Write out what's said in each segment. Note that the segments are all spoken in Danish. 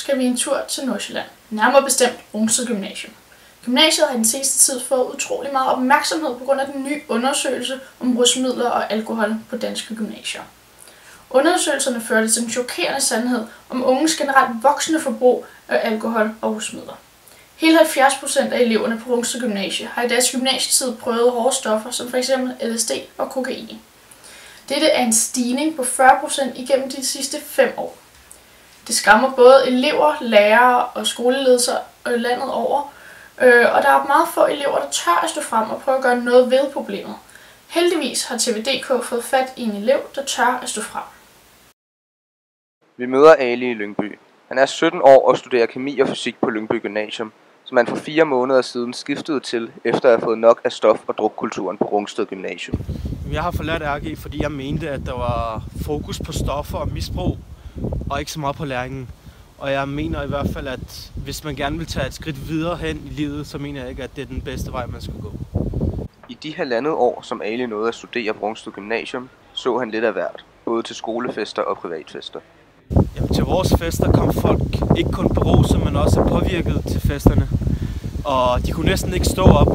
skal vi en tur til Nordsjælland, nærmere bestemt Rungsted Gymnasium. Gymnasiet har i den seneste tid fået utrolig meget opmærksomhed på grund af den nye undersøgelse om rusmidler og alkohol på danske gymnasier. Undersøgelserne førte til den chokerende sandhed om unges generelt voksende forbrug af alkohol og rusmidler. Hele 70% af eleverne på Rungsted Gymnasium har i deres gymnasietid prøvet hårde stoffer som f.eks. LSD og kokain. Dette er en stigning på 40% igennem de sidste 5 år. Det skræmmer både elever, lærere og skoleledelser landet over, og der er meget få elever, der tør at stå frem og prøve at gøre noget ved problemet. Heldigvis har TVDK fået fat i en elev, der tør at stå frem. Vi møder Ali i Lyngby. Han er 17 år og studerer kemi og fysik på Lyngby Gymnasium, som han for 4 måneder siden skiftede til, efter at have fået nok af stof- og drukkulturen på Rungsted Gymnasium. Jeg har forladt RG, fordi jeg mente, at der var fokus på stoffer og misbrug, og ikke så meget på læringen. Og jeg mener i hvert fald, at hvis man gerne vil tage et skridt videre hen i livet, så mener jeg ikke, at det er den bedste vej, man skal gå. I de 1,5 år, som Ali nåede at studere på Rungsted Gymnasium, så han lidt af hvert, både til skolefester og privatfester. Jamen, til vores fester kom folk ikke kun beruset, men også påvirket til festerne. Og de kunne næsten ikke stå op,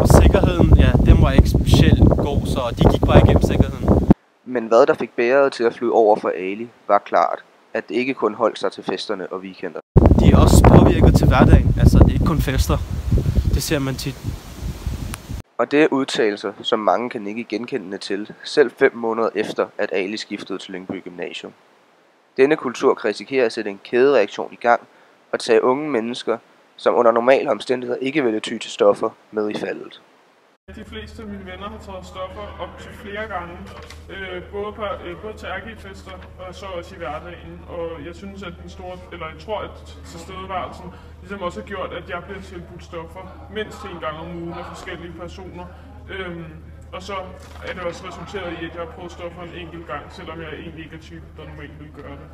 og sikkerheden, ja, den var ikke specielt god, så de gik bare igennem sikkerheden. Men hvad der fik bæret til at flyde over for Ali, var klart, at det ikke kun holdt sig til festerne og weekender. De er også påvirket til hverdagen, altså det er ikke kun fester. Det ser man tit. Og det er udtalelser, som mange kan ikke genkendende til, selv 5 måneder efter, at Ali skiftede til Lyngby Gymnasium. Denne kultur kan risikere at sætte en kædereaktion i gang og tage unge mennesker, som under normale omstændigheder ikke ville ty til stoffer, med i faldet. De fleste af mine venner har taget stoffer op til flere gange, både til RG-fester og så også i hverdagen. Og jeg synes, at jeg tror, at tilstedeværelsen ligesom også har gjort, at jeg bliver tilbudt stoffer mindst 1 gang om ugen af forskellige personer. Og så er det også resulteret i, at jeg har prøvet stoffer en enkelt gang, selvom jeg egentlig ikke er typen, der normalt vil gøre det.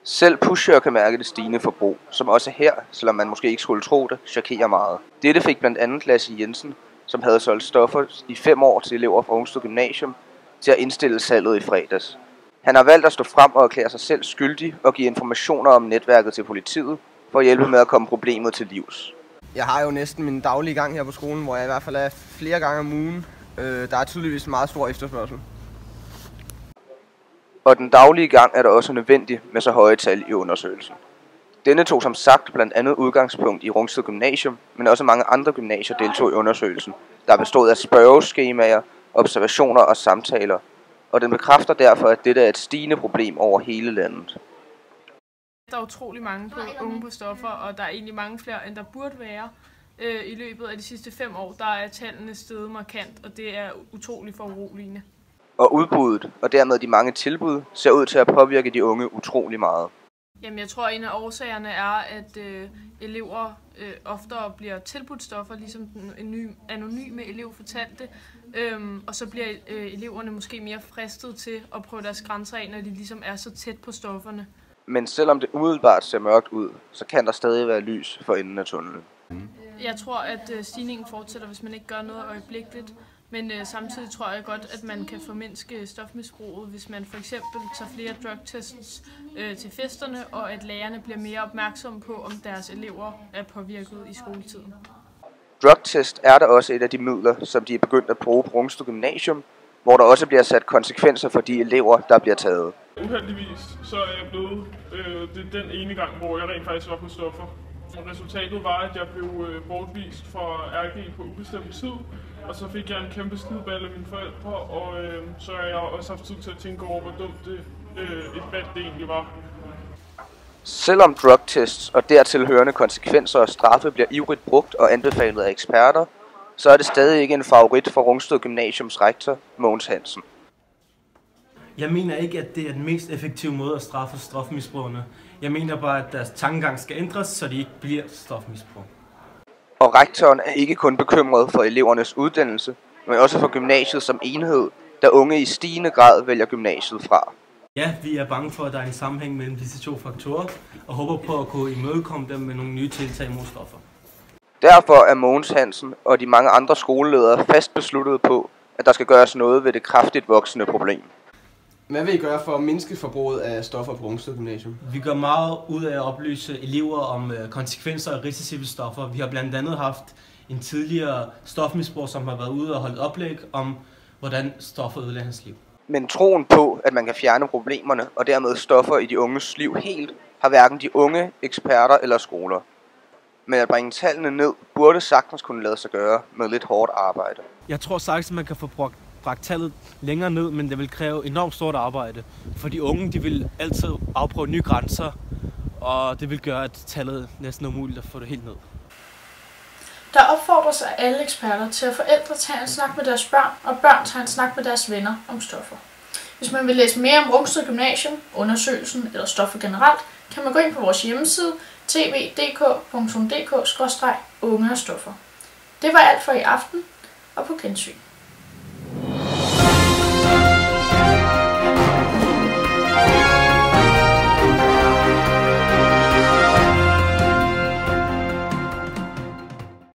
Selv pusher kan mærke det stigende forbrug, som også her, selvom man måske ikke skulle tro det, chokerer meget. Dette fik blandt andet Lasse Jensen, som havde solgt stoffer i 5 år til elever fra Rungsted Gymnasium, til at indstille salget i fredags. Han har valgt at stå frem og erklære sig selv skyldig og give informationer om netværket til politiet, for at hjælpe med at komme problemet til livs. Jeg har jo næsten min daglige gang her på skolen, hvor jeg i hvert fald er flere gange om ugen. Der er tydeligvis en meget stor efterspørgsel. Og den daglige gang er der også nødvendig med så høje tal i undersøgelsen. Denne tog som sagt blandt andet udgangspunkt i Rungsted Gymnasium, men også mange andre gymnasier deltog i undersøgelsen, der bestod af spørgeskemaer, observationer og samtaler, og den bekræfter derfor, at dette er et stigende problem over hele landet. Der er utrolig mange unge på stoffer, og der er egentlig mange flere, end der burde være. I løbet af de sidste 5 år, der er tallene steget markant, og det er utroligt foruroligende. Og udbuddet, og dermed de mange tilbud, ser ud til at påvirke de unge utrolig meget. Jamen, jeg tror, en af årsagerne er, at elever oftere bliver tilbudt stoffer, ligesom den anonyme elev fortalte. Og så bliver eleverne måske mere fristet til at prøve deres grænser af, når de ligesom er så tæt på stofferne. Men selvom det umiddelbart ser mørkt ud, så kan der stadig være lys for enden af tunnelen. Jeg tror, at stigningen fortsætter, hvis man ikke gør noget øjeblikkeligt. Men samtidig tror jeg godt, at man kan formindske stofmisbruget, hvis man for eksempel tager flere drugtests til festerne, og at lærerne bliver mere opmærksomme på, om deres elever er påvirket i skoletiden. Drugtest er der også et af de midler, som de er begyndt at bruge på Rungsted Gymnasium, hvor der også bliver sat konsekvenser for de elever, der bliver taget. Uheldigvis så er jeg blevet den ene gang, hvor jeg rent faktisk var på stoffer. Resultatet var, at jeg blev bortvist fra RG på ubestemt tid, og så fik jeg en kæmpe skideballe af mine forældre, og så har jeg også haft tid til at tænke over, hvor dumt et valg det egentlig var. Selvom drugtests og dertil hørende konsekvenser og straffe bliver ivrigt brugt og anbefalet af eksperter, så er det stadig ikke en favorit for Rungsted Gymnasiums rektor, Mogens Hansen. Jeg mener ikke, at det er den mest effektive måde at straffe stofmisbrugerne. Jeg mener bare, at deres tankegang skal ændres, så de ikke bliver stofmisbrug. Og rektoren er ikke kun bekymret for elevernes uddannelse, men også for gymnasiet som enhed, da unge i stigende grad vælger gymnasiet fra. Ja, vi er bange for, at der er en sammenhæng mellem disse 2 faktorer, og håber på at kunne imødekomme dem med nogle nye tiltag mod stoffer. Derfor er Mogens Hansen og de mange andre skoleledere fast besluttet på, at der skal gøres noget ved det kraftigt voksende problem. Hvad vil I gøre for at mindske forbruget af stoffer på Rungsted Gymnasium? Vi gør meget ud af at oplyse elever om konsekvenser af risici ved stoffer. Vi har blandt andet haft en tidligere stofmisbruger, som har været ude og holdt oplæg om, hvordan stoffer ødelægger hans liv. Men troen på, at man kan fjerne problemerne og dermed stoffer i de unges liv helt, har hverken de unge, eksperter eller skoler. Men at bringe tallene ned burde sagtens kunne lade sig gøre med lidt hårdt arbejde. Jeg tror sagtens, at man kan få bragt tallet længere ned, men det vil kræve enormt stort arbejde. For de unge, de vil altid afprøve nye grænser, og det vil gøre, at tallet næsten er umuligt at få det helt ned. Der opfordres af alle eksperter til at forældre tager en snak med deres børn, og børn tager en snak med deres venner om stoffer. Hvis man vil læse mere om Rungsted Gymnasium, undersøgelsen eller stoffer generelt, kan man gå ind på vores hjemmeside tv.dk.dk/unge og stoffer. Det var alt for i aften, og på gensyn.